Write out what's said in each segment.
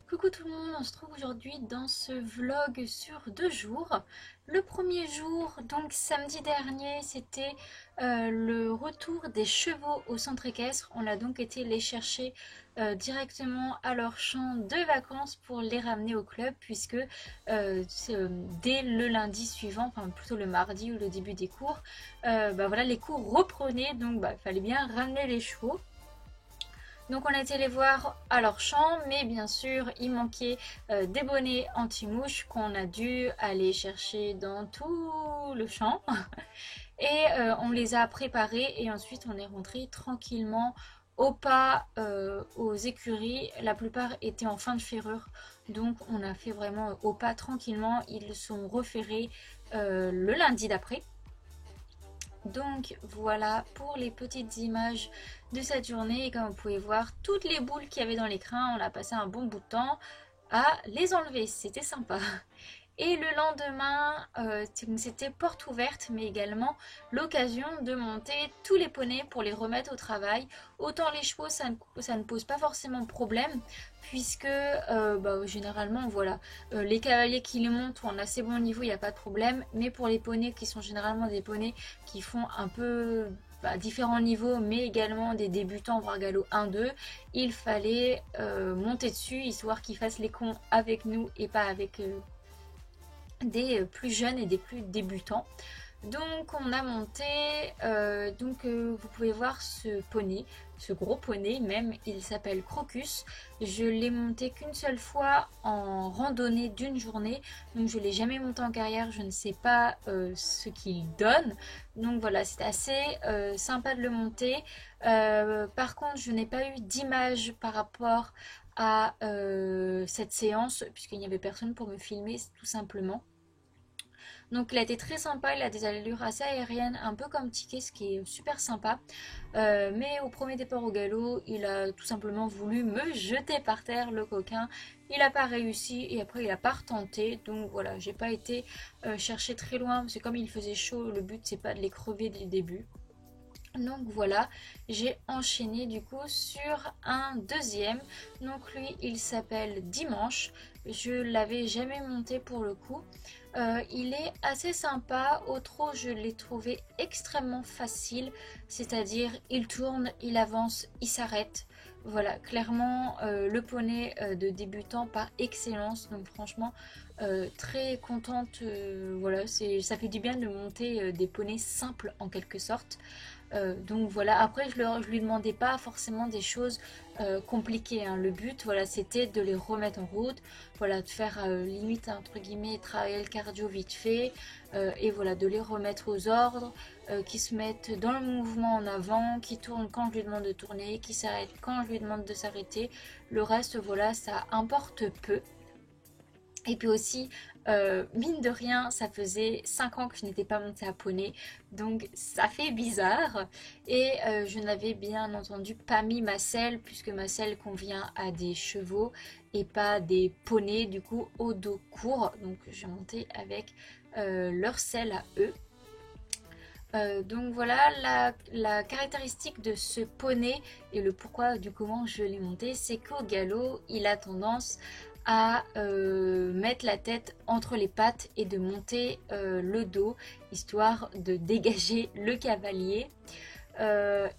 Coucou tout le monde, on se trouve aujourd'hui dans ce vlog sur 2 jours. Le premier jour, donc samedi dernier, c'était le retour des chevaux au centre équestre. On a donc été les chercher directement à leur champ de vacances pour les ramener au club puisque dès le lundi suivant, enfin plutôt le mardi ou le début des cours, voilà, les cours reprenaient, donc il fallait bien ramener les chevaux. Donc on a été les voir à leur champ, mais bien sûr il manquait des bonnets anti-mouches qu'on a dû aller chercher dans tout le champ. Et on les a préparés et ensuite on est rentré tranquillement au pas aux écuries. La plupart étaient en fin de ferrure, donc on a fait vraiment au pas tranquillement. Ils sont referrés le lundi d'après. Donc voilà pour les petites images de cette journée. Et comme vous pouvez voir, toutes les boules qu'il y avait dans l'écrin, on a passé un bon bout de temps à les enlever. C'était sympa. Et le lendemain, c'était porte ouverte, mais également l'occasion de monter tous les poneys pour les remettre au travail. Autant les chevaux, ça ne pose pas forcément de problème, puisque généralement, voilà, les cavaliers qui les montent ont un assez bon niveau, il n'y a pas de problème. Mais pour les poneys, qui sont généralement des poneys qui font un peu différents niveaux, mais également des débutants, voire galop 1-2, il fallait monter dessus, histoire qu'ils fassent les cons avec nous et pas avec des plus jeunes et des plus débutants. Donc on a monté, vous pouvez voir ce poney, ce gros poney même, il s'appelle Crocus. Je l'ai monté qu'une seule fois en randonnée d'une journée, donc je ne l'ai jamais monté en carrière, je ne sais pas ce qu'il donne. Donc voilà, c'est assez sympa de le monter. Par contre, je n'ai pas eu d'image par rapport à cette séance, puisqu'il n'y avait personne pour me filmer tout simplement. Donc il a été très sympa, il a des allures assez aériennes, un peu comme Ticket, ce qui est super sympa. Mais au premier départ au galop, il a tout simplement voulu me jeter par terre, le coquin. Il n'a pas réussi et après il a pas retenté. Donc voilà, j'ai pas été chercher très loin, parce que comme il faisait chaud, le but c'est pas de les crever dès le début. Donc voilà, j'ai enchaîné du coup sur un deuxième. Donc lui, il s'appelle Dimanche. Je l'avais jamais monté pour le coup. Il est assez sympa. Au trot, je l'ai trouvé extrêmement facile. C'est-à-dire, il tourne, il avance, il s'arrête. Voilà, clairement, le poney de débutant par excellence. Donc franchement, très contente. Voilà, ça fait du bien de monter des poneys simples en quelque sorte. Donc voilà, après je lui demandais pas forcément des choses compliquées, hein. Le but, voilà, c'était de les remettre en route, voilà, de faire limite entre guillemets travailler le cardio vite fait, et voilà, de les remettre aux ordres, qui se mettent dans le mouvement en avant, qui tournent quand je lui demande de tourner, qui s'arrêtent quand je lui demande de s'arrêter. Le reste, voilà, ça importe peu. Et puis aussi, mine de rien, ça faisait 5 ans que je n'étais pas montée à poney, donc ça fait bizarre. Et je n'avais bien entendu pas mis ma selle, puisque ma selle convient à des chevaux et pas des poneys, du coup au dos court. Donc j'ai monté avec leur selle à eux. Donc voilà, la caractéristique de ce poney et le pourquoi du comment je l'ai monté, c'est qu'au galop, il a tendance à mettre la tête entre les pattes et de monter le dos, histoire de dégager le cavalier.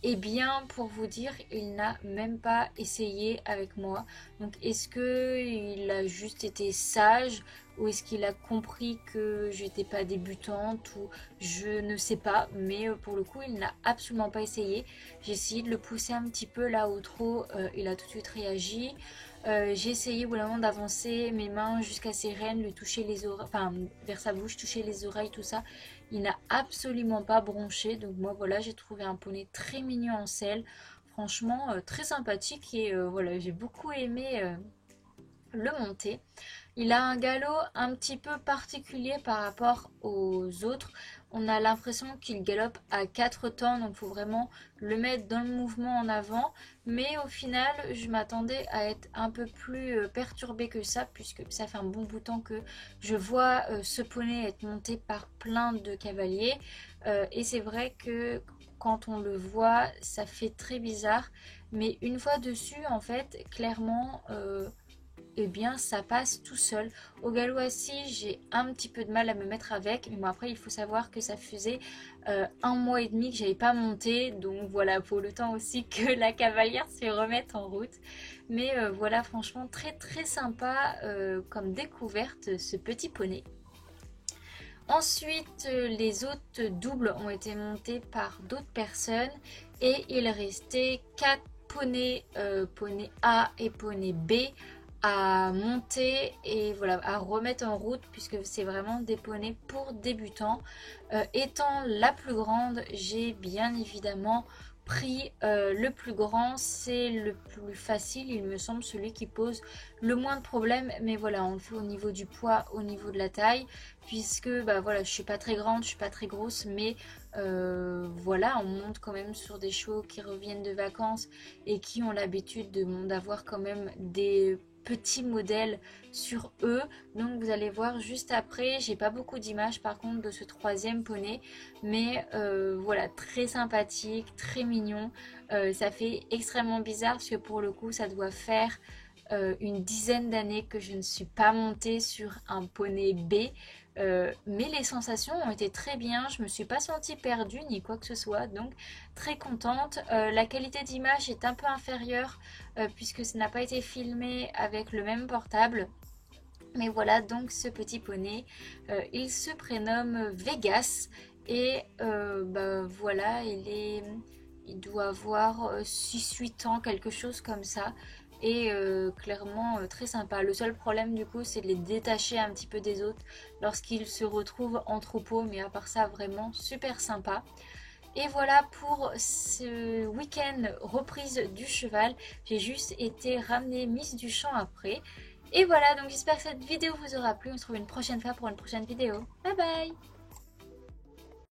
Et bien pour vous dire, il n'a même pas essayé avec moi. Donc est-ce qu'il a juste été sage ou est-ce qu'il a compris que j'étais pas débutante ou je ne sais pas. Mais pour le coup, il n'a absolument pas essayé. J'ai essayé de le pousser un petit peu là au trot, il a tout de suite réagi. J'ai essayé au bout d'un moment d'avancer mes mains jusqu'à ses rênes, lui toucher les oreilles, enfin vers sa bouche, toucher les oreilles, tout ça. Il n'a absolument pas bronché. Donc moi voilà, j'ai trouvé un poney très mignon en selle. Franchement, très sympathique et voilà, j'ai beaucoup aimé le monter. Il a un galop un petit peu particulier par rapport aux autres. On a l'impression qu'il galope à 4 temps, donc il faut vraiment le mettre dans le mouvement en avant. Mais au final, je m'attendais à être un peu plus perturbée que ça, puisque ça fait un bon bout de temps que je vois ce poney être monté par plein de cavaliers. Et c'est vrai que quand on le voit, ça fait très bizarre. Mais une fois dessus, en fait, clairement, eh bien ça passe tout seul. Au galop assis, j'ai un petit peu de mal à me mettre avec, mais bon après il faut savoir que ça faisait 1 mois et demi que j'avais pas monté, donc voilà, faut le temps aussi que la cavalière se remette en route. Mais voilà, franchement très très sympa comme découverte ce petit poney. Ensuite, les autres doubles ont été montés par d'autres personnes et il restait 4 poneys, poney A et poney B à monter et voilà, à remettre en route puisque c'est vraiment des poneys pour débutants. Étant la plus grande, j'ai bien évidemment pris le plus grand, c'est le plus facile, il me semble, celui qui pose le moins de problèmes, mais voilà, on le fait au niveau du poids, au niveau de la taille, puisque bah voilà, je suis pas très grande, je suis pas très grosse, mais voilà, on monte quand même sur des chevaux qui reviennent de vacances et qui ont l'habitude d'avoir quand même des petits modèles sur eux. Donc vous allez voir juste après, j'ai pas beaucoup d'images par contre de ce troisième poney, mais voilà, très sympathique, très mignon. Ça fait extrêmement bizarre parce que pour le coup ça doit faire une dizaine d'années que je ne suis pas montée sur un poney B. Mais les sensations ont été très bien, je me suis pas sentie perdue ni quoi que ce soit, donc très contente. La qualité d'image est un peu inférieure puisque ça n'a pas été filmé avec le même portable. Mais voilà donc ce petit poney, il se prénomme Vegas et bah, voilà, il doit avoir 6-8 ans, quelque chose comme ça. Et clairement très sympa. Le seul problème du coup c'est de les détacher un petit peu des autres lorsqu'ils se retrouvent en troupeau. Mais à part ça vraiment super sympa. Et voilà pour ce week-end reprise du cheval. J'ai juste été ramener Miss Duchamp après. Et voilà, donc j'espère que cette vidéo vous aura plu. On se retrouve une prochaine fois pour une prochaine vidéo. Bye bye!